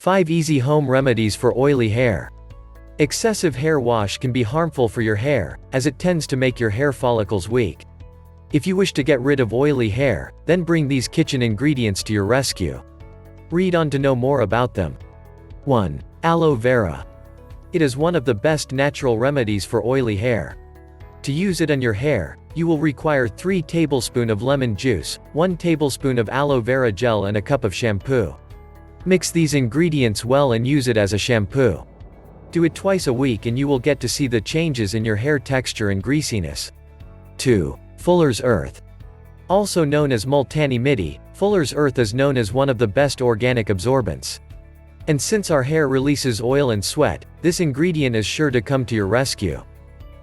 5 Easy Home Remedies for Oily Hair. Excessive hair wash can be harmful for your hair, as it tends to make your hair follicles weak. If you wish to get rid of oily hair, then bring these kitchen ingredients to your rescue. Read on to know more about them. 1. Aloe Vera. It is one of the best natural remedies for oily hair. To use it on your hair, you will require 3 tablespoons of lemon juice, 1 tablespoon of aloe vera gel and a cup of shampoo. Mix these ingredients well and use it as a shampoo. Do it twice a week and you will get to see the changes in your hair texture and greasiness. 2. Fuller's Earth. Also known as multani mitti, Fuller's Earth is known as one of the best organic absorbents. And since our hair releases oil and sweat, this ingredient is sure to come to your rescue.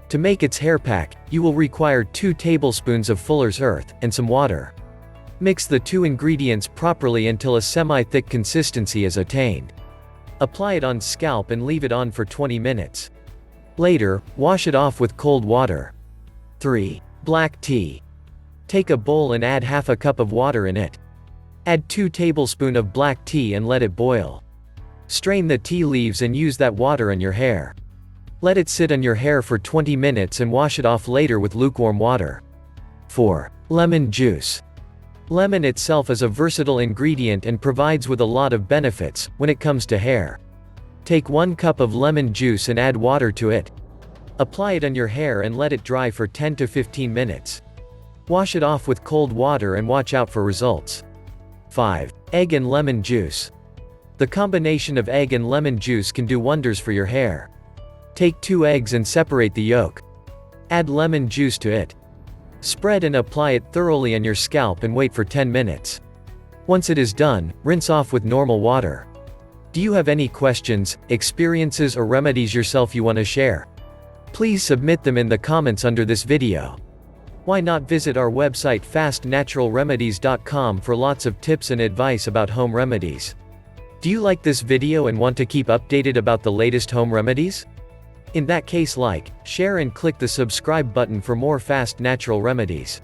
To make its hair pack, you will require 2 tablespoons of Fuller's Earth, and some water. Mix the 2 ingredients properly until a semi-thick consistency is attained. Apply it on scalp and leave it on for 20 minutes. Later, wash it off with cold water. 3. Black tea. Take a bowl and add half a cup of water in it. Add 2 tablespoons of black tea and let it boil. Strain the tea leaves and use that water on your hair. Let it sit on your hair for 20 minutes and wash it off later with lukewarm water. 4. Lemon juice. Lemon itself is a versatile ingredient and provides with a lot of benefits when it comes to hair. Take 1 cup of lemon juice and add water to it. Apply it on your hair and let it dry for 10 to 15 minutes. Wash it off with cold water and watch out for results. 5. Egg and lemon juice. The combination of egg and lemon juice can do wonders for your hair. Take 2 eggs and separate the yolk. Add lemon juice to it. Spread and apply it thoroughly on your scalp and wait for 10 minutes. Once it is done, rinse off with normal water. Do you have any questions, experiences or remedies yourself you want to share? Please submit them in the comments under this video. Why not visit our website fastnaturalremedies.com for lots of tips and advice about home remedies. Do you like this video and want to keep updated about the latest home remedies? In that case, like, share and click the subscribe button for more fast natural remedies.